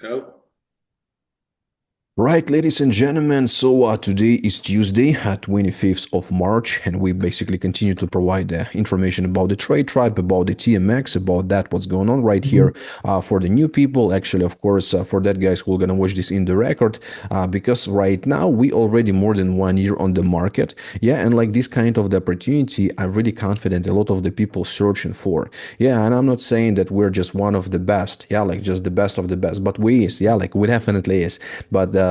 Go. Right, ladies and gentlemen, so today is Tuesday, 25th of March, and we basically continue to provide information about the trade tribe, about the TMX, about that, what's going on right here for the new people. Actually, of course, for that guys who are gonna watch this in the record, because right now we already more than 1 year on the market, yeah, and like this kind of the opportunity, I'm really confident a lot of the people searching for, yeah, and I'm not saying that we're just one of the best, yeah, like just the best of the best, but we is, yeah, like we definitely is. But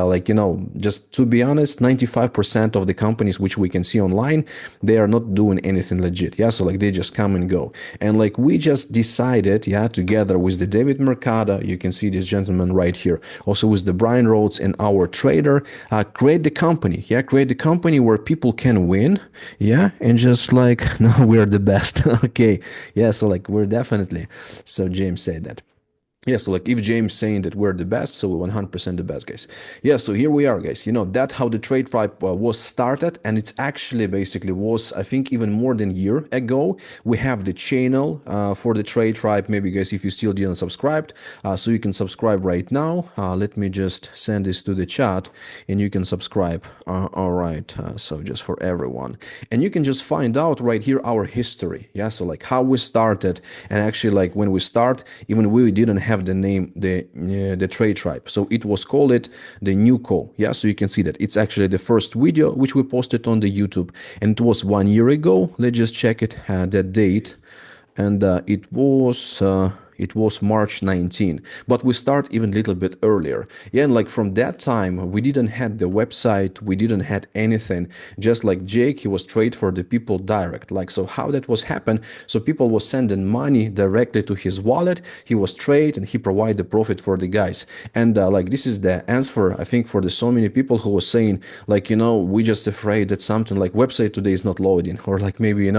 just to be honest, 95% of the companies which we can see online, they are not doing anything legit. Yeah, so like they just come and go. And like we just decided, yeah, together with the David Mercado, you can see this gentleman right here, also with the Brian Rhodes and our trader, create the company. Yeah, create the company where people can win. Yeah, and just like, no, we're the best. Okay. Yeah, so like we're definitely. So James said that. Yeah, so like if James saying that we're the best, so we're 100% the best, guys. Yeah, so here we are, guys. You know, that how the trade tribe was started, and it's actually basically was, I think, even more than a year ago. We have the channel for the trade tribe. Maybe, guys, if you still didn't subscribe, so you can subscribe right now. Let me just send this to the chat, and you can subscribe. All right, so just for everyone. And you can just find out right here our history. Yeah, so like how we started, and actually like when we start, even we didn't have the name the trade tribe, so it was called it the new co. Yeah, so you can see that it's actually the first video which we posted on the YouTube, and it was 1 year ago. Let's just check it, that date, and it was March 19, but we start even a little bit earlier. Yeah, and like from that time, we didn't have the website, we didn't had anything. Just like Jake, he was trade for the people direct. Like, so how that was happen? So people was sending money directly to his wallet. He was trade and he provide the profit for the guys. And like this is the answer, I think, for the so many people who was saying like, we just afraid that something like website today is not loading, or like maybe,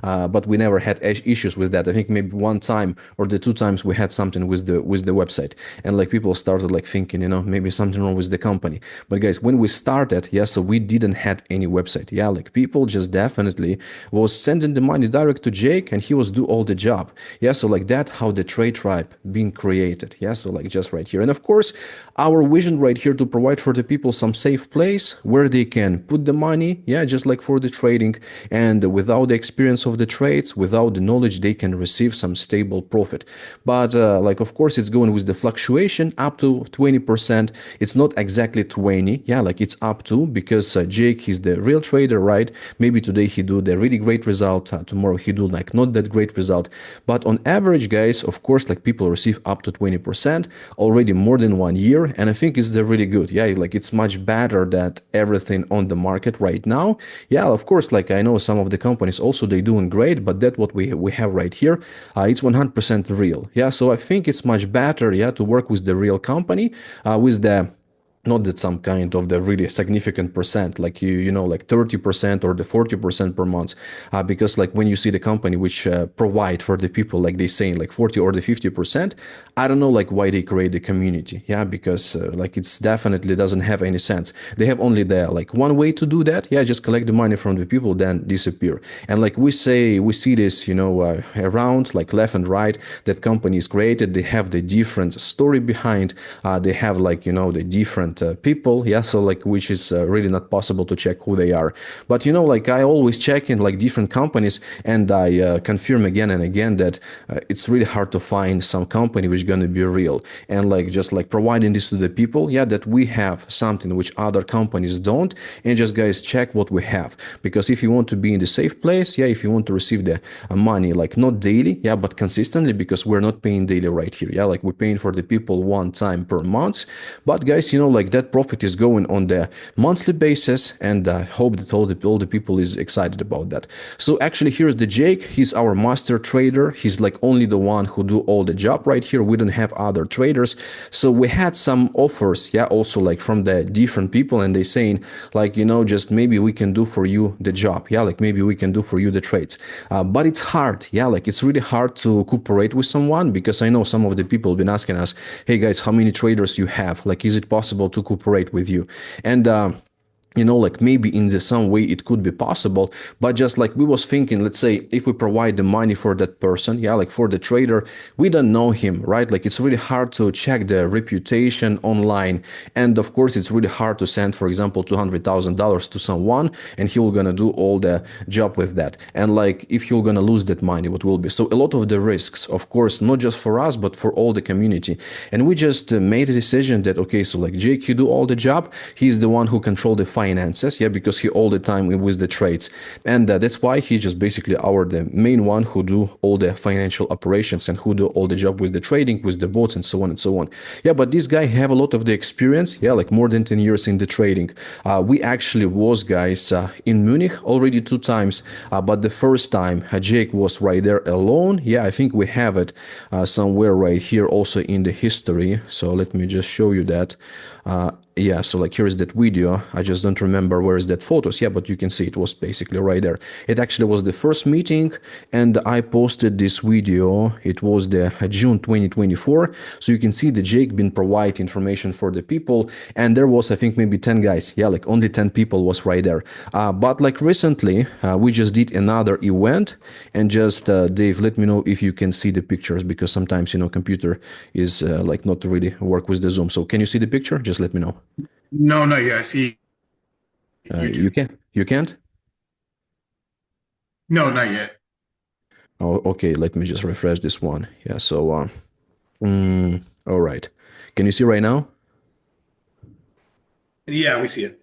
but we never had issues with that. I think maybe one time or the two times we had something with the website, and like people started like thinking, maybe something wrong with the company. But guys, when we started, yeah, so we didn't had any website. Yeah, like people just definitely was sending the money direct to Jake, and he was do all the job. Yeah, so like that how the trade tribe being created. Yeah, so like just right here, and of course our vision right here to provide for the people some safe place where they can put the money. Yeah, just like for the trading, and without the experience of the trades, without the knowledge, they can receive some stable profit. But like of course it's going with the fluctuation up to 20%. It's not exactly 20. Yeah, like it's up to, because Jake is the real trader, right? Maybe today he do the really great result, tomorrow he do like not that great result. But on average, guys, of course, like people receive up to 20% already more than 1 year, and I think it's the really good. Yeah, like it's much better than everything on the market right now. Yeah, of course, like I know some of the companies also they doing great, but that what we have right here, it's 100% real. Yeah, so I think it's much better, yeah, to work with the real company, with the not that some kind of the really significant percent, like like 30% or the 40% per month, because like when you see the company which provide for the people, like they saying like 40 or the 50%, I don't know like why they create the community. Yeah, because like it's definitely doesn't have any sense. They have only the like one way to do that. Yeah, just collect the money from the people, then disappear. And like we see this, around like left and right, that company is created, they have the different story behind, they have like the different people. Yeah, so like which is really not possible to check who they are. But like I always check in like different companies, and I confirm again and again that it's really hard to find some company which is going to be real, and like just like providing this to the people, yeah, that we have something which other companies don't. And just guys check what we have, because if you want to be in the safe place, yeah, if you want to receive the money like not daily, yeah, but consistently, because we're not paying daily right here. Yeah, like we're paying for the people one time per month. But guys, like that profit is going on the monthly basis, and I hope that all the people is excited about that. So actually here's the Jake. He's our master trader. He's like only the one who do all the job right here. We don't have other traders. So we had some offers, yeah, also like from the different people, and they saying like, just maybe we can do for you the job. Yeah, like maybe we can do for you the trades. But it's hard. Yeah, like it's really hard to cooperate with someone, because I know some of the people have been asking us, hey guys, how many traders you have? Like, is it possible to cooperate with you? And like maybe in the some way it could be possible, but just like we was thinking, let's say if we provide the money for that person, yeah, like for the trader, we don't know him, right? Like it's really hard to check the reputation online, and of course it's really hard to send, for example, $200,000 to someone and he will gonna do all the job with that, and like if he'll gonna lose that money, what will be? So a lot of the risks, of course, not just for us but for all the community. And we just made a decision that okay, so like Jake, you do all the job, he's the one who control the finances, yeah, because he all the time with the trades, and that's why he just basically our the main one who do all the financial operations and who do all the job with the trading, with the bots, and so on and so on. Yeah, but this guy have a lot of the experience, yeah, like more than 10 years in the trading. We actually was, guys, in Munich already 2 times, but the first time Jake was right there alone. Yeah, I think we have it somewhere right here also in the history, so let me just show you that. Yeah, so like here's that video. I just don't remember where is that photos. Yeah, but you can see it was basically right there. It actually was the first meeting, and I posted this video. It was the June 2024. So you can see the Jake been provide information for the people, and there was I think maybe 10 guys. Yeah, like only 10 people was right there. But like recently, we just did another event, and just Dave, let me know if you can see the pictures, because sometimes computer is like not really work with the Zoom. So can you see the picture? Just let me know. No, not yet. I see You YouTube. can? You can't? No, not yet. Oh, okay. Let me just refresh this one. Yeah. So, all right. Can you see right now? Yeah, we see it.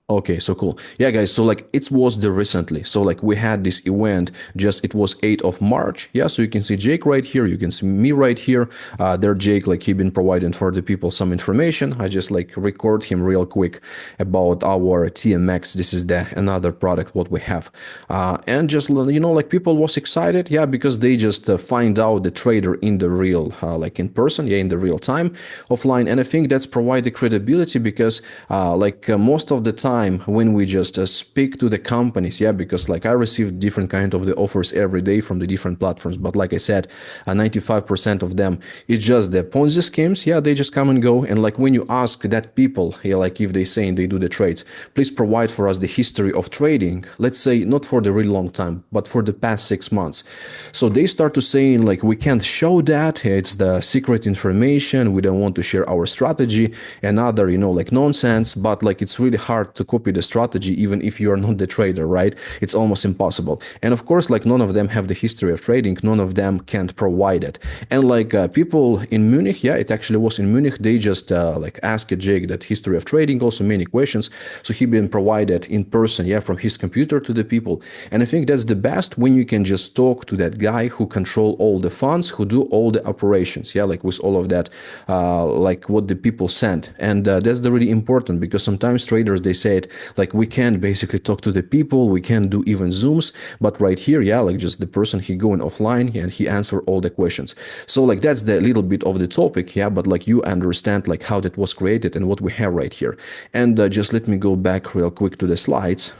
Okay, so cool. Yeah, guys, so like it was the recently. So like we had this event, just it was 8th of March. Yeah, so you can see Jake right here. You can see me right here. There, Jake, like he been providing for the people some information. I just like record him real quick about our TMX. This is the another product what we have. And just, like people was excited. Yeah, because they just find out the trader in the real, like in person, yeah, in the real time offline. And I think that's provide the credibility because most of the time, when we just speak to the companies, yeah, because like I receive different kind of the offers every day from the different platforms, but like I said, 95% of them is just the Ponzi schemes. Yeah, they just come and go. And like when you ask that people, yeah, like if they saying they do the trades, please provide for us the history of trading, let's say not for the really long time but for the past 6 months. So they start to saying like we can't show that, it's the secret information, we don't want to share our strategy and other like nonsense. But like it's really hard to copy the strategy even if you are not the trader, right? It's almost impossible. And of course, like none of them have the history of trading, none of them can't provide it. And like people in Munich, yeah, it actually was in Munich, they just like asked Jake that history of trading, also many questions, so he been provided in person, yeah, from his computer to the people. And I think that's the best when you can just talk to that guy who control all the funds, who do all the operations, yeah, like with all of that, like what the people send. And that's the really important, because sometimes traders, they say it like we can't basically talk to the people, we can't do even Zooms, but right here, yeah, like just the person, he going offline and he answer all the questions. So like that's the little bit of the topic, yeah, but like you understand like how that was created and what we have right here. And just let me go back real quick to the slides.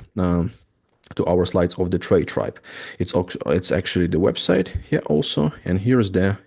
To our slides of the TradeTribe. It's actually the website here also, and here's the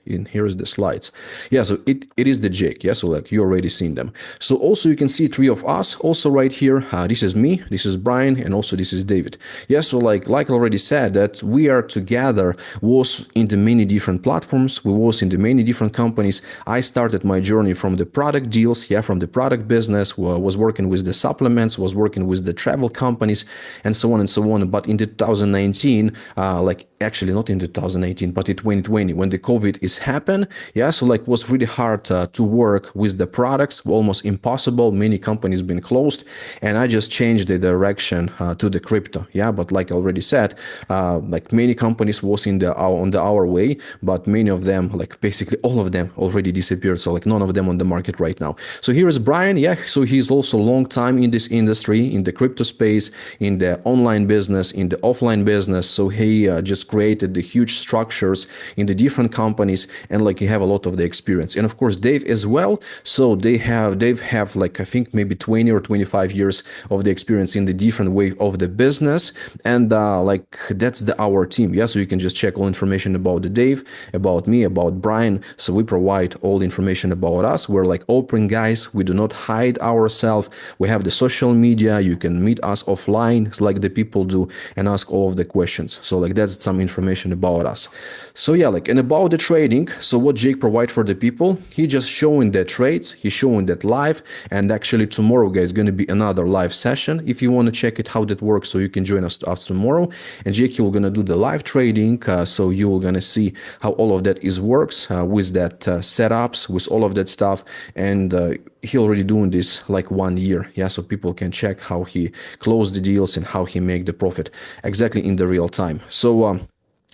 slides. Yeah, so it is the Jake. Yeah, so like you already seen them. So also you can see three of us also right here. This is me, this is Brian, and also this is David. Yeah, so like I already said that we are together, was in the many different platforms, we was in the many different companies. I started my journey from the product deals, yeah, from the product business, was working with the supplements, was working with the travel companies, and so on and so on. But in 2019, like actually not in 2018, but in 2020, when the COVID is happened, yeah, so like was really hard to work with the products, almost impossible. Many companies been closed, and I just changed the direction to the crypto. Yeah, but like I already said, like many companies was in the on our way, but many of them, like basically all of them, already disappeared. So like none of them on the market right now. So here is Brian. Yeah, so he's also long time in this industry, in the crypto space, in the online business business, in the offline business. So he just created the huge structures in the different companies, and like he have a lot of the experience. And of course Dave as well. So Dave have like I think maybe 20 or 25 years of the experience in the different way of the business, and like that's our team. Yeah, so you can just check all information about the Dave, about me, about Brian. So we provide all the information about us. We're like open guys. We do not hide ourselves. We have the social media. You can meet us offline like the people do and ask all of the questions. So like that's some information about us. So yeah, like, and about the trading. So what Jake provide for the people, he just showing the trades. He's showing that live, and actually tomorrow guys going to be another live session if you want to check it how that works. So you can join us tomorrow, and Jake will gonna do the live trading. So you will gonna see how all of that is works with that setups, with all of that stuff. And he already doing this like 1 year. Yeah, so people can check how he closed the deals and how he make the profit exactly in the real time. So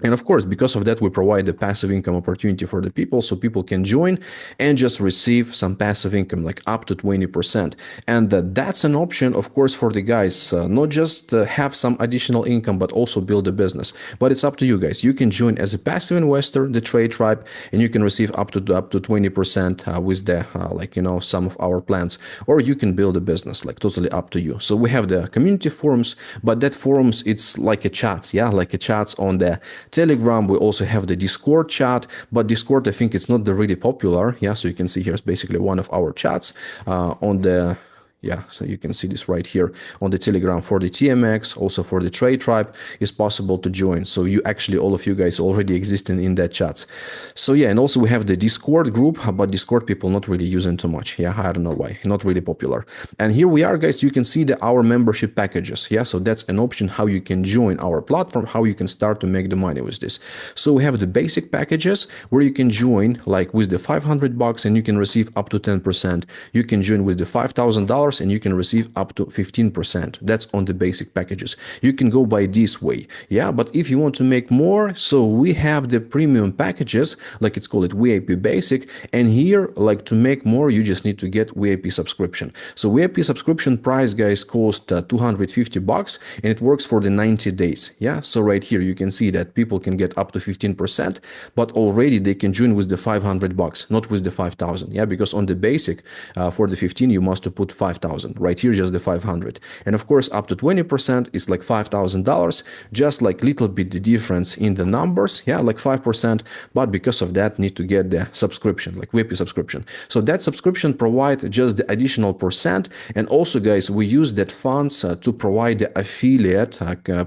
and of course, because of that, we provide a passive income opportunity for the people, so people can join and just receive some passive income, like up to 20%. And that's an option, of course, for the guys, not just have some additional income, but also build a business. But it's up to you guys. You can join as a passive investor, the Trade Tribe, and you can receive up to 20% with the like some of our plans, or you can build a business, like totally up to you. So we have the community forums, but that forums it's like a chat, yeah, like a chats on the Telegram. We also have the Discord chat, but Discord, I think it's not the really popular. Yeah, so you can see here's basically one of our chats on the yeah, so you can see this right here on the Telegram for the TMX, also for the Trade Tribe is possible to join. So you actually, all of you guys already existing in that chats. So yeah, and also we have the Discord group, but Discord people not really using too much. Yeah, I don't know why, not really popular. And here we are guys, you can see our membership packages. Yeah, so that's an option how you can join our platform, how you can start to make the money with this. So we have the basic packages where you can join like with the $500 and you can receive up to 10%. You can join with the $5,000 and you can receive up to 15%. That's on the basic packages. You can go by this way. Yeah, but if you want to make more, so we have the premium packages, like it's called VIP basic. And here, like to make more, you just need to get VIP subscription. So VIP subscription price, guys, cost $250 and it works for the 90 days. Yeah, so right here, you can see that people can get up to 15%, but already they can join with the $500, not with the 5,000. Yeah, because on the basic for the 15, you must put 5,000. Right here, just the 500. And of course, up to 20% is like $5,000, just like little bit the difference in the numbers. Yeah, like 5%. But because of that, need to get the subscription, like VIP subscription. So that subscription provide just the additional percent. And also, guys, we use that funds to provide the affiliate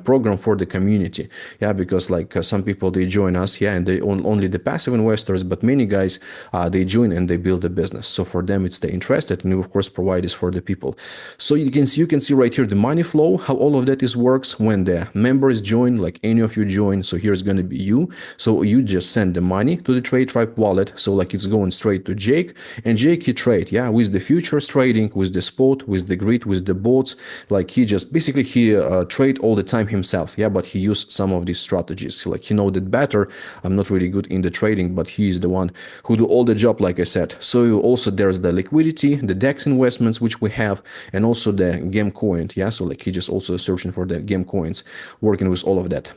program for the community. Yeah, because like some people, they join us, yeah, and they own only the passive investors, but many guys, they join and they build a business. So for them, it's the interested, and we of course provide this for the people. So you can see right here the money flow, how all of that is works when the members join, like any of you join. So here's going to be you. So you just send the money to the Trade Tribe wallet. So like it's going straight to Jake, and Jake he trade, yeah, with the futures trading, with the spot, with the grid, with the bots. Like he just basically he trade all the time himself. Yeah, but he used some of these strategies. Like he know that better. I'm not really good in the trading, but he is the one who do all the job, like I said. So also there's the liquidity, the DEX investments, which we have, and also the game coin. Yeah, so like he just also searching for the game coins, working with all of that.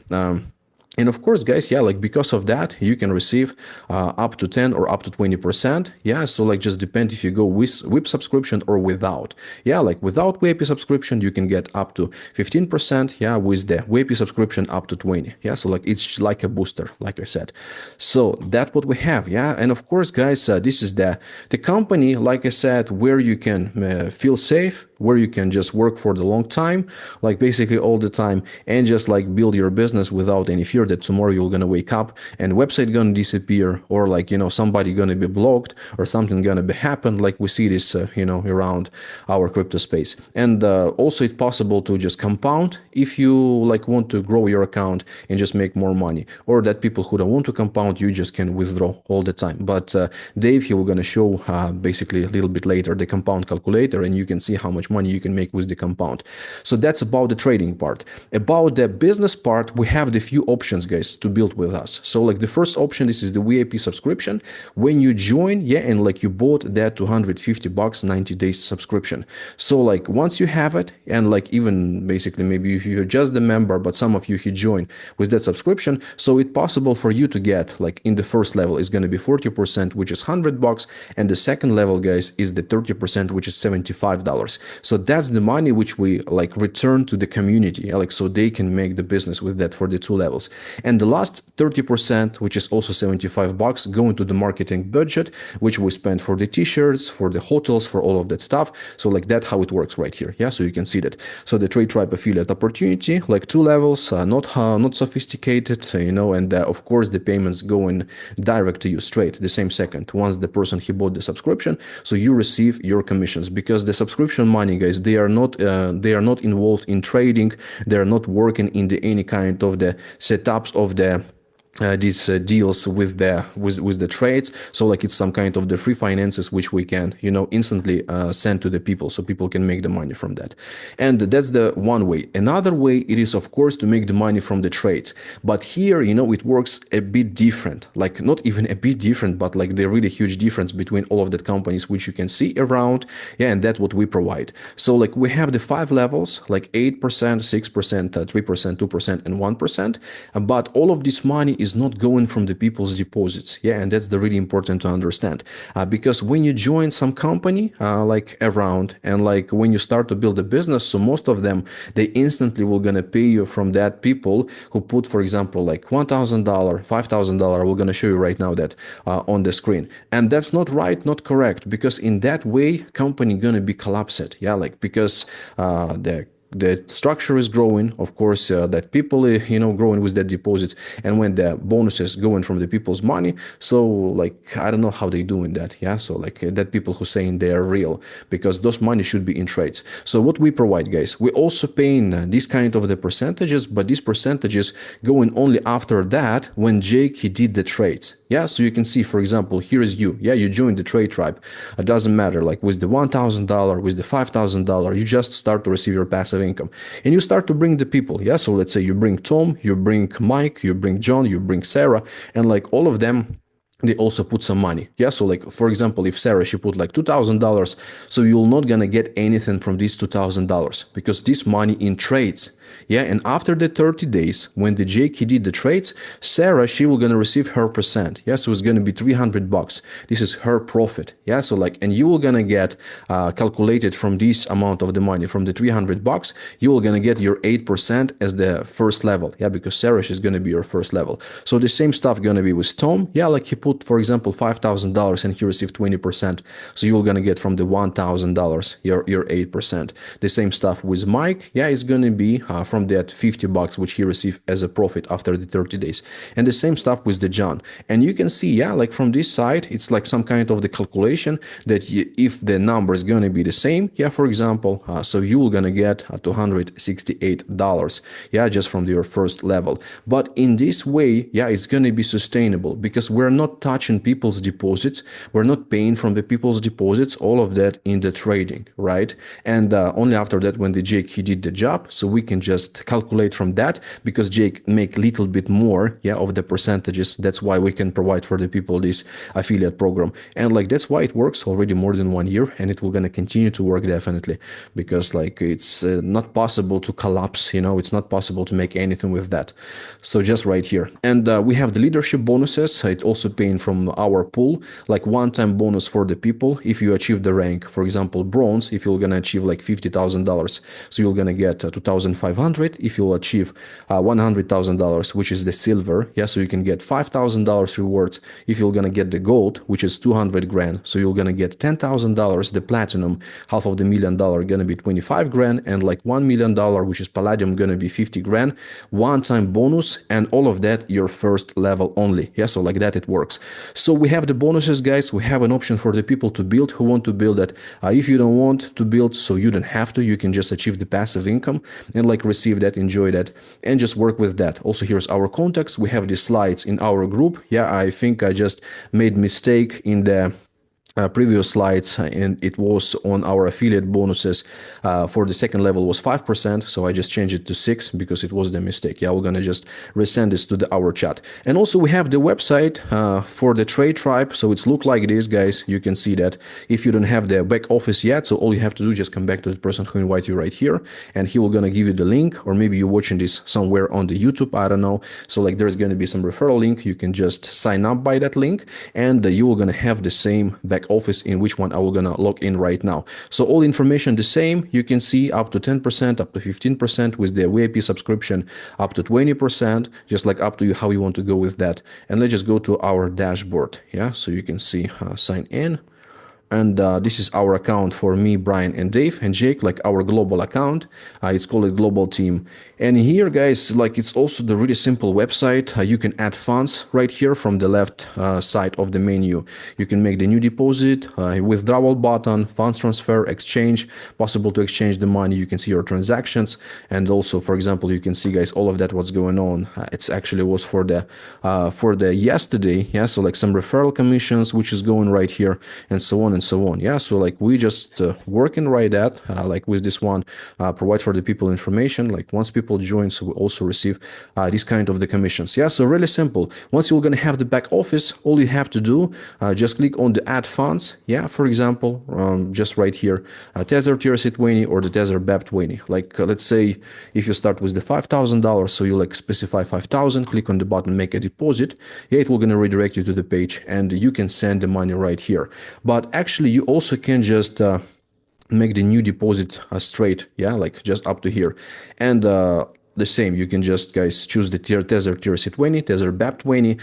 And of course, guys, yeah, like because of that, you can receive up to 10 or up to 20%. Yeah, so like just depend if you go with VIP subscription or without. Yeah, like without VIP subscription, you can get up to 15%. Yeah, with the VIP subscription up to 20. Yeah, so like it's like a booster, like I said. So that's what we have. Yeah, and of course, guys, this is the company, like I said, where you can feel safe, where you can just work for the long time, like basically all the time, and just like build your business without any fear that tomorrow you're gonna wake up and website gonna disappear, or like somebody gonna be blocked, or something gonna be happen, like we see this around our crypto space. And also it's possible to just compound if you like want to grow your account and just make more money, or that people who don't want to compound, you just can withdraw all the time. But Dave, he will gonna show basically a little bit later the compound calculator, and you can see how much money you can make with the compound. So that's about the trading part. About the business part, we have the few options, guys, to build with us. So like the first option, this is the VIP subscription. When you join, yeah, and like you bought that $250 90 days subscription. So like once you have it, and like even basically maybe if you're just the member, but some of you who join with that subscription, so it's possible for you to get like in the first level is going to be 40%, which is $100, and the second level, guys, is the 30%, which is $75. So that's the money which we like return to the community, like so they can make the business with that for the two levels. And the last 30%, which is also $75, go into the marketing budget, which we spend for the t-shirts, for the hotels, for all of that stuff. So like that how it works right here. Yeah, so you can see that. So the TradeTribe affiliate opportunity, like two levels, not sophisticated, and of course the payments going direct to you straight the same second once the person he bought the subscription. So you receive your commissions, because the subscription money, guys, they are not involved in trading. They are not working in any kind of the setups of the these deals with the trades. So like it's some kind of the free finances which we can instantly send to the people, so people can make the money from that. And that's the one way. Another way, it is of course to make the money from the trades, but here it works a bit different, like not even a bit different, but like the really huge difference between all of the companies which you can see around. Yeah, and that's what we provide. So like we have the 5 levels, like 8%, 6%, 3%, 2%, and 1%, but all of this money is not going from the people's deposits. Yeah, and that's the really important to understand, because when you join some company like around, and like when you start to build a business, so most of them, they instantly will gonna pay you from that people who put, for example, like $1,000, $5,000. We're gonna show you right now that on the screen, and that's not right, not correct, because in that way company gonna be collapsed. Yeah, like because the structure is growing, of course, that people, growing with their deposits, and when the bonuses going from the people's money, so like, I don't know how they doing that. Yeah, so like that people who saying they are real, because those money should be in trades. So what we provide, guys, we also paying this kind of the percentages, but these percentages going only after that when Jake, he did the trades. Yeah, so you can see, for example, here is you. Yeah, you joined the TradeTribe. It doesn't matter, like with the $1,000, with the $5,000, you just start to receive your passive income, and you start to bring the people. Yeah, so let's say you bring Tom, you bring Mike, you bring John, you bring Sarah, and like all of them, they also put some money. Yeah, so like for example, if Sarah, she put like $2,000, so you're not gonna get anything from these $2,000, because this money in trades. Yeah, and after the 30 days, when the Jake did the trades, Sarah, she will gonna receive her percent. Yeah, so it's gonna be $300. This is her profit. Yeah, so like, and you will gonna get calculated from this amount of the money, from the $300, you will gonna get your 8% as the first level. Yeah, because Sarah, she's gonna be your first level. So the same stuff gonna be with Tom. Yeah, like he put, for example, $5,000 and he received 20%. So you're gonna get from the $1,000 your 8%. The same stuff with Mike. Yeah, it's gonna be from that $50 which he received as a profit after the 30 days. And the same stuff with the John. And you can see, yeah, like from this side, it's like some kind of the calculation that if the number is going to be the same, yeah, for example, so you're going to get $268, yeah, just from your first level. But in this way, yeah, it's going to be sustainable, because we're not touching people's deposits. We're not paying from the people's deposits, all of that in the trading, right? And only after that, when the Jake, he did the job, so we can just calculate from that, because Jake make little bit more, yeah, of the percentages. That's why we can provide for the people this affiliate program, and like that's why it works already more than 1 year, and it will gonna continue to work definitely, because like it's not possible to collapse, it's not possible to make anything with that. So just right here, and we have the leadership bonuses. It also paying from our pool, like one-time bonus for the people if you achieve the rank. For example, bronze, if you're gonna achieve like $50,000, so you're gonna get 2,500. If you'll achieve $100,000, which is the silver, yeah, so you can get $5,000 rewards. If you're gonna get the gold, which is 200 grand, so you're gonna get $10,000. The platinum, half of the $1 million, gonna be 25 grand, and like $1 million, which is palladium, gonna be 50 grand. One-time bonus, and all of that your first level only. Yeah, so like that it works. So we have the bonuses, guys. We have an option for the people to build who want to build that. If you don't want to build, so you don't have to, you can just achieve the passive income and like receive that, enjoy that, and just work with that. Also, here's our contacts. We have the slides in our group. Yeah, I think I just made mistake in the previous slides, and it was on our affiliate bonuses. For the second level was 5%, so I just changed it to 6 because it was the mistake. Yeah, we're gonna just resend this to our chat. And also we have the website for the Trade Tribe, so it's look like this, guys. You can see that if you don't have the back office yet, so all you have to do is just come back to the person who invited you right here, and he will gonna give you the link, or maybe you're watching this somewhere on the YouTube, I don't know. So like there's gonna be some referral link. You can just sign up by that link, and you will gonna have the same back office in which one I will gonna log in right now. So all information the same. You can see up to 10%, up to 15% with the VIP subscription, up to 20%, just like up to you how you want to go with that. And let's just go to our dashboard. Yeah, so you can see sign in. And this is our account for me, Brian, and Dave, and Jake, like our global account. It's called a global team. And here, guys, like it's also the really simple website. You can add funds right here from the left side of the menu. You can make the new deposit, withdrawal button, funds transfer, exchange, possible to exchange the money. You can see your transactions. And also, for example, you can see, guys, all of that, what's going on. It's actually was for the yesterday. Yeah, so like some referral commissions, which is going right here, and so on and so on. Yeah, so like we just working right at like with this one, provide for the people information. Like once people join, so we also receive this kind of the commissions. Yeah, so really simple. Once you're gonna have the back office, all you have to do, just click on the add funds. Yeah, for example, just right here, Tether TRC20 or the Tether BEP20. Like let's say if you start with the $5,000, so you like specify 5,000, click on the button, make a deposit. Yeah, it will gonna redirect you to the page, and you can send the money right here. But actually, you also can just make the new deposit straight, yeah, like just up to here. And the same, you can just, guys, choose the Tether TRC20, Tether BEP20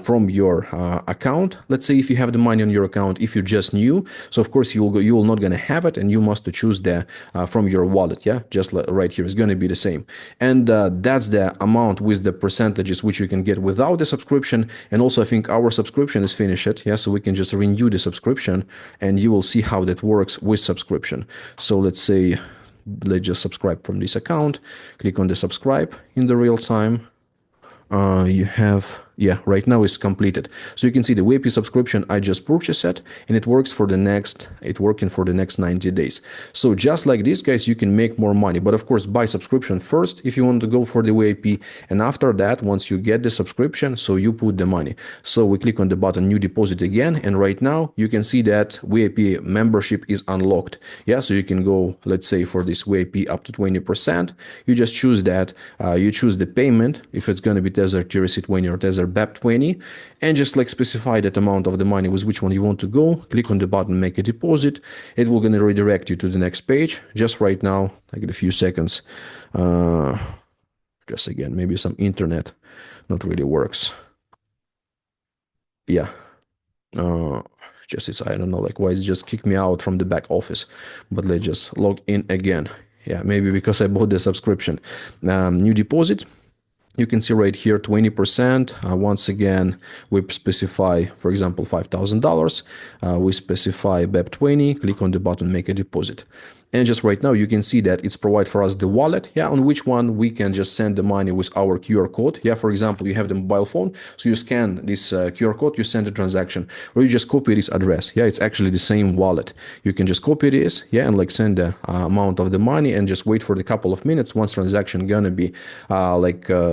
from your account. Let's say if you have the money on your account, if you're just new, so of course you will not gonna have it, and you must choose the from your wallet. Yeah, just right here is gonna be the same. And that's the amount with the percentages which you can get without the subscription. And also I think our subscription is finished. Yeah, so we can just renew the subscription, and you will see how that works with subscription. So let's say, let's just subscribe from this account. Click on the subscribe in the real time. You have, yeah, right now it's completed. So you can see the VIP subscription, I just purchased it, and it works for the next, it's working for the next 90 days. So just like this, guys, you can make more money. But of course, buy subscription first if you want to go for the VIP. And after that, once you get the subscription, so you put the money. So we click on the button new deposit again. And right now you can see that VIP membership is unlocked. Yeah, so you can go, let's say for this VIP up to 20%. You just choose that, you choose the payment, if it's going to be Tether TRC20 or Tether BEP20, and just like specify that amount of the money with which one you want to go. Click on the button, make a deposit. It will gonna redirect you to the next page. Just right now, like in a few seconds. Just again, maybe some internet not really works. Yeah. Just it's, I don't know, like why it's just kicked me out from the back office, but let's just log in again. Yeah, maybe because I bought the subscription. New deposit. You can see right here 20%. Once again, we specify, for example, $5,000. We specify BEP20. Click on the button, make a deposit. And just right now, you can see that it's provide for us the wallet, yeah, on which one we can just send the money with our QR code. Yeah, for example, you have the mobile phone, so you scan this QR code, you send the transaction, or you just copy this address. Yeah, it's actually the same wallet. You can just copy this, yeah, and like send the amount of the money, and just wait for the couple of minutes. Once transaction gonna be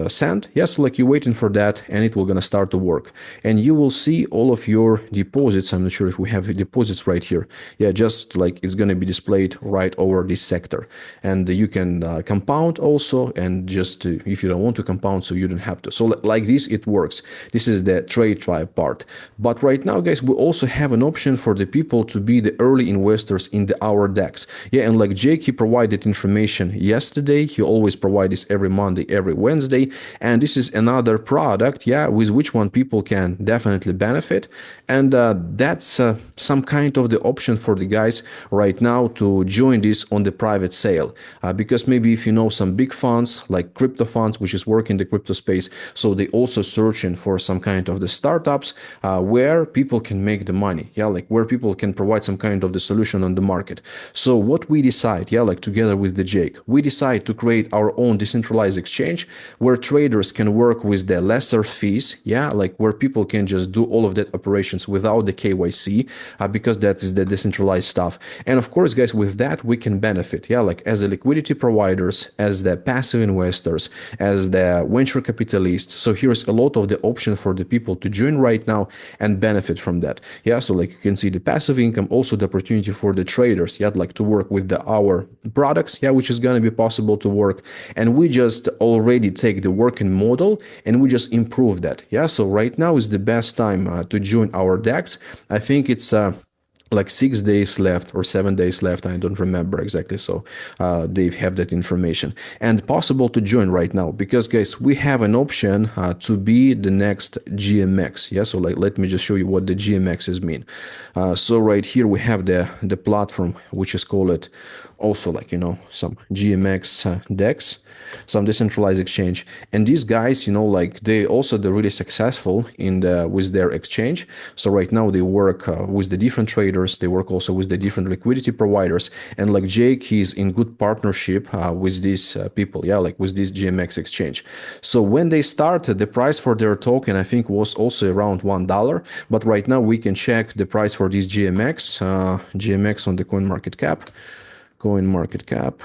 sent, yeah, so like you're waiting for that, and it will gonna start to work, and you will see all of your deposits. I'm not sure if we have deposits right here. Yeah, just like it's gonna be displayed right over this sector, and you can compound also, and just if you don't want to compound, so you don't have to. So like this it works. This is the TradeTribe part. But right now, guys, we also have an option for the people to be the early investors in our DEX. Yeah, and like Jake, he provided information yesterday. He always provides this every Monday, every Wednesday, and this is another product, yeah, with which one people can definitely benefit. And that's some kind of the option for the guys right now to join join this on the private sale, because maybe if you know some big funds like crypto funds, which is working the crypto space, so they also searching for some kind of the startups where people can make the money, yeah, like where people can provide some kind of the solution on the market. So what we decide, yeah, like together with the Jake, we decide to create our own decentralized exchange where traders can work with the lesser fees, yeah, like where people can just do all of that operations without the KYC, because that is the decentralized stuff. And of course, guys, with that we can benefit, yeah, like as a liquidity providers, as the passive investors, as the venture capitalists. So here's a lot of the option for the people to join right now and benefit from that. Yeah, so like you can see the passive income, also the opportunity for the traders, yeah, like to work with our products, yeah, which is going to be possible to work. And we just already take the working model and we just improve that. Yeah, so right now is the best time to join our DEX. I think it's like 6 days left or 7 days left. I don't remember exactly. So they have that information and possible to join right now because guys, we have an option to be the next GMX. Yeah. So like, let me just show you what the GMXs mean. So right here we have the platform, which is called also like, some GMX DEX, some decentralized exchange. And these guys, like they're really successful in with their exchange. So right now they work with the different traders. They work also with the different liquidity providers. And like Jake, he's in good partnership with these people. Yeah, like with this GMX exchange. So when they started, the price for their token, I think was also around $1. But right now we can check the price for this GMX on the coin market cap,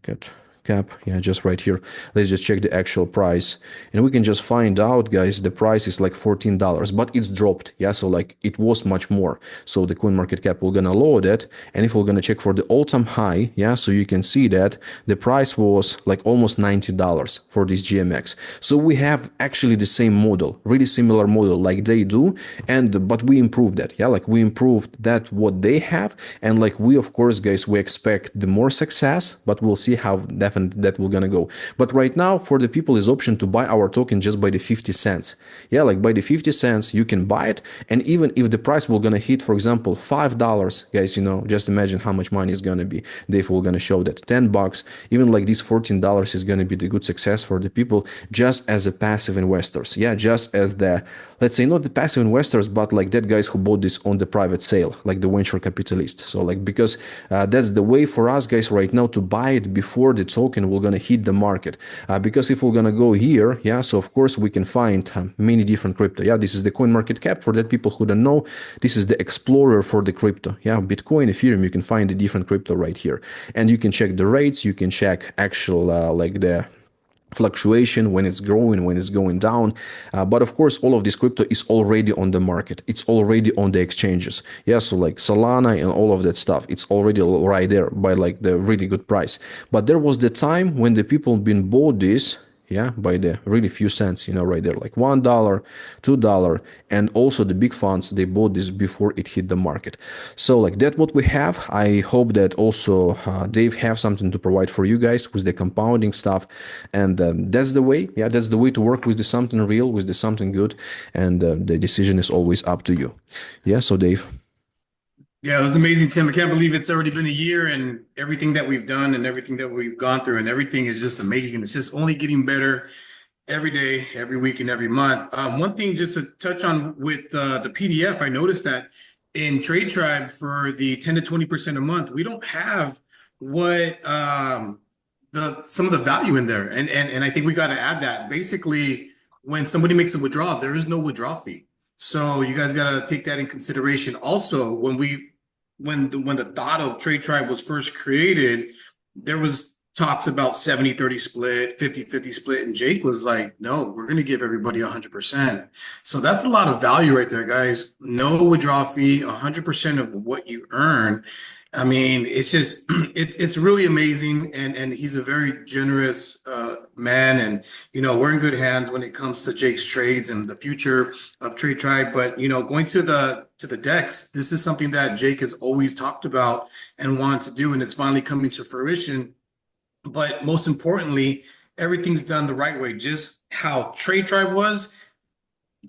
get cap, yeah, just right here. Let's just check the actual price and we can just find out, guys, the price is like $14, but it's dropped. Yeah, so like it was much more. So the coin market cap, we're gonna load it, and if we're gonna check for the all-time high, yeah, so you can see that the price was like almost $90 for this GMX. So we have actually the same model, really similar model like they do, and but we improved that. Yeah, like we improved that what they have, and like we, of course, guys, we expect the more success, but we'll see how definitely that will gonna go. But right now for the people is option to buy our token just by the 50 cents. Yeah, like by the 50 cents you can buy it, and even if the price will gonna hit, for example, $5, guys, just imagine how much money is gonna be. Dave will gonna show that $10, even like this $14 is gonna be the good success for the people just as a passive investors. Yeah, just as the, let's say, not the passive investors, but like that guys who bought this on the private sale, like the venture capitalists. So like, because that's the way for us, guys, right now to buy it before the token will gonna hit the market. Because if we're gonna go here, yeah, so of course we can find many different crypto. Yeah, this is the coin market cap. For that people who don't know, this is the explorer for the crypto. Yeah, Bitcoin, Ethereum, you can find the different crypto right here, and you can check the rates. You can check actual like the fluctuation, when it's growing, when it's going down. But of course, all of this crypto is already on the market. It's already on the exchanges. Yeah, so like Solana and all of that stuff, it's already right there by like the really good price. But there was the time when the people been bought this, yeah, by the really few cents, right there, like $1, $2, and also the big funds, they bought this before it hit the market. So like that what we have. I hope that also Dave have something to provide for you guys with the compounding stuff, and that's the way. Yeah, that's the way to work with the something real, with the something good, and the decision is always up to you. Yeah, so Dave. Yeah, it was amazing, Tim. I can't believe it's already been a year and everything that we've done and everything that we've gone through and everything is just amazing. It's just only getting better every day, every week, and every month. One thing just to touch on with the PDF, I noticed that in TradeTribe for the 10 to 20% a month, we don't have what the some of the value in there. And I think we got to add that. Basically, when somebody makes a withdrawal, there is no withdrawal fee. So you guys got to take that in consideration. Also, when the thought of TradeTribe was first created, there was talks about 70-30 split, 50-50 split, and Jake was like, no, we're going to give everybody 100%. So that's a lot of value right there, guys. No withdrawal fee, 100% of what you earn. I mean, it's just it's really amazing, and he's a very generous man, and we're in good hands when it comes to Jake's trades and the future of TradeTribe. But going to the DEX, this is something that Jake has always talked about and wanted to do, and it's finally coming to fruition. But most importantly, everything's done the right way. Just how TradeTribe was,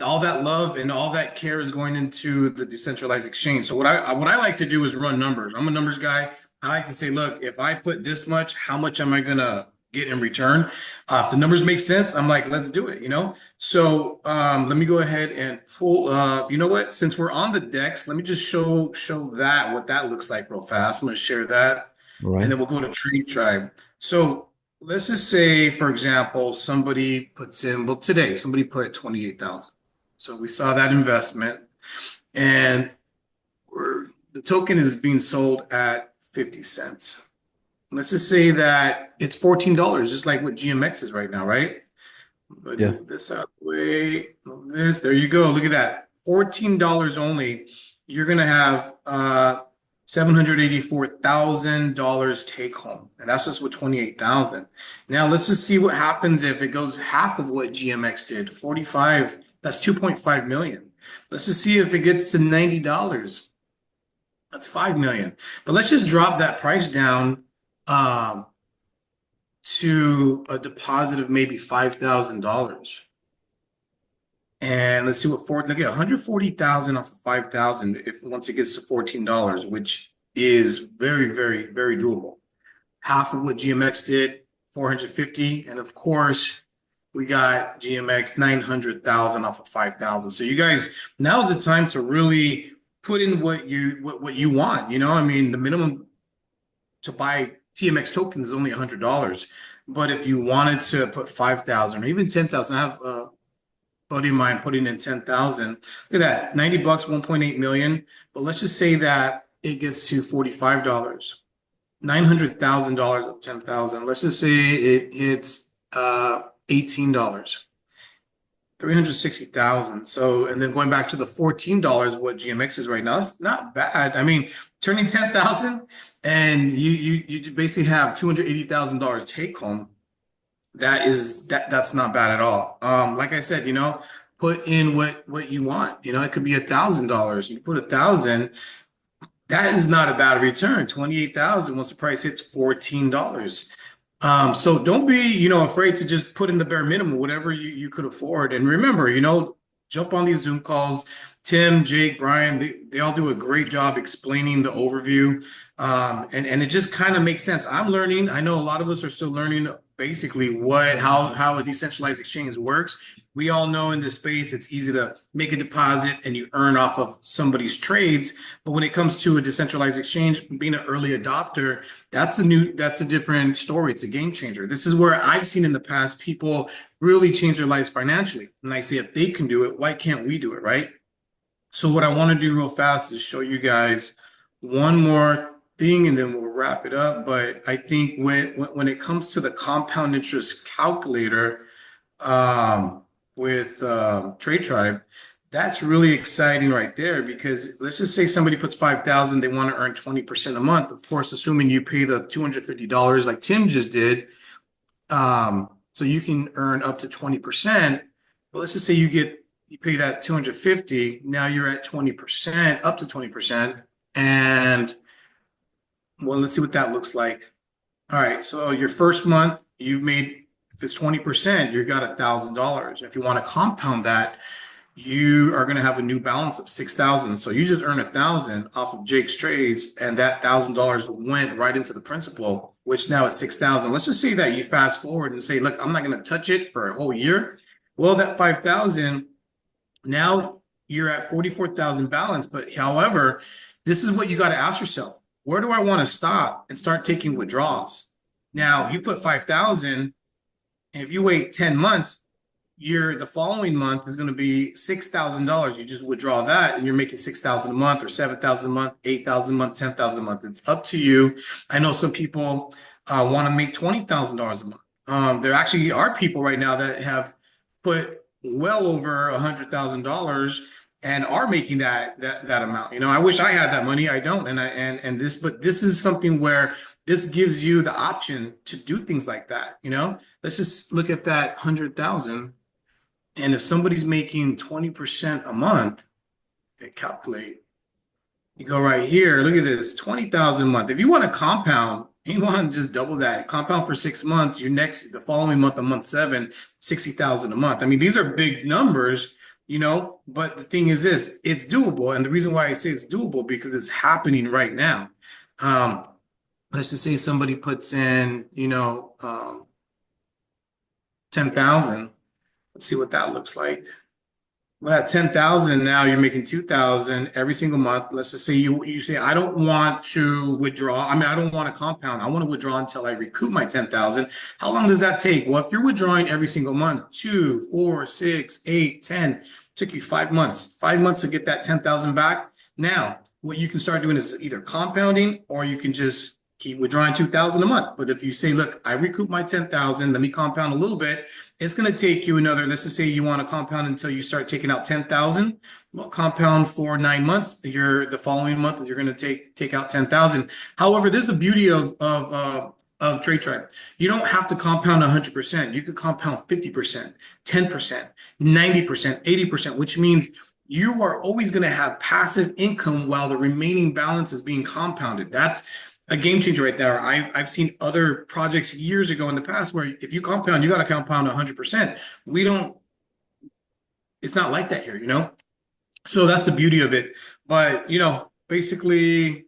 all that love and all that care is going into the decentralized exchange. So what I like to do is run numbers. I'm a numbers guy. I like to say, look, if I put this much, how much am I gonna get in return? If the numbers make sense, I'm like, let's do it, you know? So let me go ahead and pull you know what? Since we're on the decks, let me just show that what that looks like real fast. I'm gonna share that All and right. then we'll go to Trade Tribe. So let's just say, for example, somebody puts in, well, today somebody put 28,000. So we saw that investment and the token is being sold at 50 cents. Let's just say that it's $14, just like what GMX is right now, right? But Yeah. move this out of the way. Move this. There you go. Look at that. $14 only. You're gonna have $784,000 take home. And that's just with 28,000. Now let's just see what happens if it goes half of what GMX did. 45, that's 2.5 million. Let's just see if it gets to $90. That's 5 million. But let's just drop that price down um, to a deposit of maybe $5,000. And let's see what Ford, look at 140,000 off of 5,000 if once it gets to $14, which is very, very, very doable. Half of what GMX did, 450. And of course, we got GMX 900,000 off of 5,000. So you guys, now is the time to really put in what you want. You know, I mean, the minimum to buy TMX tokens is only $100. But if you wanted to put 5,000 or even 10,000, I have a buddy of mine putting in 10,000. Look at that, 90 bucks, 1.8 million. But let's just say that it gets to $45. $900,000 of 10,000. Let's just say it hits $18. 360,000. So, and then going back to the $14, what GMX is right now, it's not bad. I mean, turning 10,000 and you basically have $280,000 take home. That's not bad at all. Like I said, you know, put in what you want. You know, it could be $1,000. You put 1,000, that is not a bad return. 28,000 once the price hits $14. So don't be, you know, afraid to just put in the bare minimum, whatever you could afford. And remember, you know, jump on these Zoom calls. Tim, Jake, Brian, they all do a great job explaining the overview. And it just kind of makes sense. I'm learning. I know a lot of us are still learning basically how a decentralized exchange works. We all know in this space it's easy to make a deposit and you earn off of somebody's trades. But when it comes to a decentralized exchange, being an early adopter, that's a different story. It's a game changer. This is where I've seen in the past people really change their lives financially. And I say, if they can do it, why can't we do it, right? So what I want to do real fast is show you guys one more thing and then we'll wrap it up. But I think when it comes to the compound interest calculator um, with TradeTribe, that's really exciting right there because let's just say somebody puts 5,000, they want to earn 20% a month. Of course, assuming you pay the $250 like Tim just did, so you can earn up to 20%. But let's just say you pay that 250, now you're at 20%, up to 20%. And well, let's see what that looks like. All right, so your first month you've made, if it's 20%, you got $1,000. If you want to compound that, you are going to have a new balance of 6,000. So you just earned 1,000 off of Jake's trades, and that $1,000 went right into the principal, which now is 6,000. Let's just say that you fast forward and say, look, I'm not going to touch it for a whole year. Well, that 5,000, now you're at 44,000 balance. But however, this is what you got to ask yourself. Where do I want to stop and start taking withdrawals? Now you put 5,000, and if you wait 10 months, the following month is going to be $6,000. You just withdraw that and you're making 6,000 a month or 7,000 a month, 8,000 a month, 10,000 a month. It's up to you. I know some people want to make $20,000 a month. There actually are people right now that have put well over $100,000 and are making that amount. You know, I wish I had that money. I don't. But this is something where this gives you the option to do things like that. You know, let's just look at that 100,000. And if somebody's making 20% a month, calculate. You go right here, look at this, 20,000 a month. If you want to compound, you want to just double that, compound for 6 months, the following month, on month seven, 60,000 a month. I mean, these are big numbers, you know, but the thing is this, it's doable. And the reason why I say it's doable because it's happening right now. let's just say somebody puts in, 10,000. Let's see what that looks like. Well, at 10,000 now you're making 2,000 every single month. Let's just say you say I don't want to withdraw. I mean, I don't want to compound. I want to withdraw until I recoup my 10,000. How long does that take? Well, if you're withdrawing every single month, 2, 4, 6, 8, 10, took you 5 months. 5 months to get that 10,000 back. Now, what you can start doing is either compounding or you can just keep withdrawing 2,000 a month. But if you say, look, I recoup my 10,000, let me compound a little bit, it's going to take you another, let's just say you want to compound until you start taking out 10,000. Well, compound for 9 months. The following month you're going to take out 10,000. However, this is the beauty of TradeTribe. You don't have to compound 100%. You could compound 50%, 10%, 90%, 80%, which means you are always going to have passive income while the remaining balance is being compounded. That's a game changer right there. I've seen other projects years ago in the past where if you compound, you got to compound 100%. We don't, it's not like that here. So that's the beauty of it. But, basically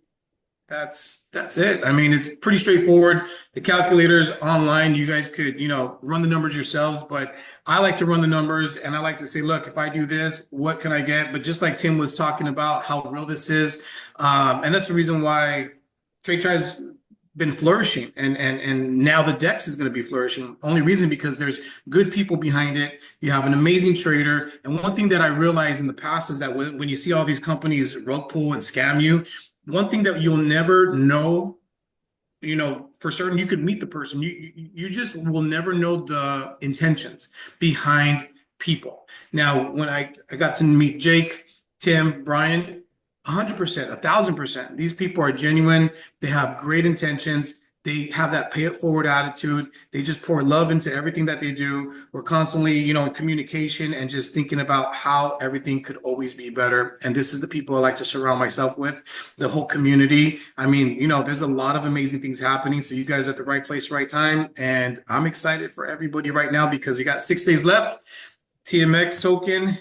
that's it. I mean, it's pretty straightforward. The calculator's online. You guys could, run the numbers yourselves, but I like to run the numbers and I like to say, look, if I do this, what can I get? But just like Tim was talking about how real this is, and that's the reason why TradeTribe's been flourishing and now the DEX is going to be flourishing. Only reason because there's good people behind it. You have an amazing trader. And one thing that I realized in the past is that when you see all these companies rug pull and scam you, one thing that you'll never know, for certain, you could meet the person. You just will never know the intentions behind people. Now, when I got to meet Jake, Tim, Brian, 100%, 1,000%. These people are genuine. They have great intentions. They have that pay it forward attitude. They just pour love into everything that they do. We're constantly, in communication and just thinking about how everything could always be better. And this is the people I like to surround myself with, the whole community. I mean, there's a lot of amazing things happening. So you guys are at the right place, right time. And I'm excited for everybody right now because we got 6 days left. TMX token.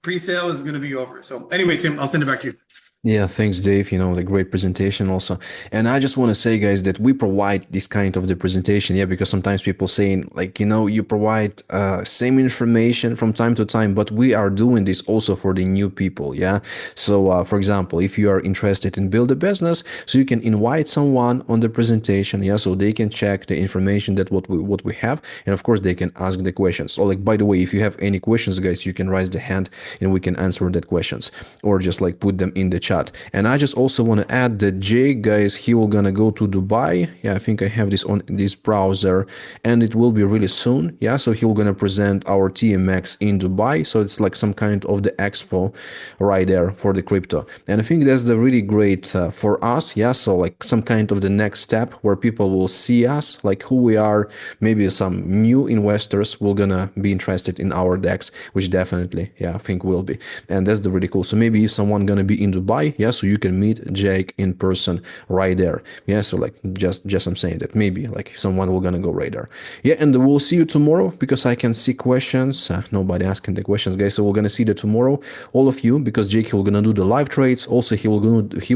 Pre-sale is going to be over. So anyway, Tim, I'll send it back to you. Yeah, thanks, Dave. The great presentation also. And I just want to say, guys, that we provide this kind of the presentation, yeah, because sometimes people saying like, you provide same information from time to time, but we are doing this also for the new people, yeah. So, for example, if you are interested in build a business, so you can invite someone on the presentation, yeah, so they can check the information that what we have, and of course they can ask the questions. So, like, by the way, if you have any questions, guys, you can raise the hand and we can answer that questions, or just like put them in the chat. And I just also want to add that Jake, guys, he will gonna go to Dubai. Yeah, I think I have this on this browser, and it will be really soon. Yeah, so he will gonna present our TMX in Dubai. So it's like some kind of the expo right there for the crypto. And I think that's the really great for us. Yeah, so like some kind of the next step where people will see us, like who we are. Maybe some new investors will gonna be interested in our DEX, which definitely, yeah, I think will be. And that's the really cool. So maybe if someone gonna be in Dubai, yeah, so you can meet Jake in person right there. Yeah, so like just I'm saying that maybe like someone will gonna go right there. Yeah, and we'll see you tomorrow because I can see questions. Nobody asking the questions, guys. So we're gonna see that tomorrow, all of you, because Jake will gonna do the live trades. Also, he will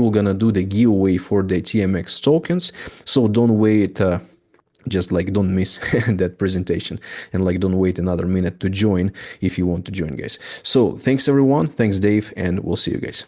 gonna do the giveaway for the TMX tokens. So don't wait. Just like don't miss that presentation, and like don't wait another minute to join if you want to join, guys. So thanks everyone, thanks Dave, and we'll see you guys.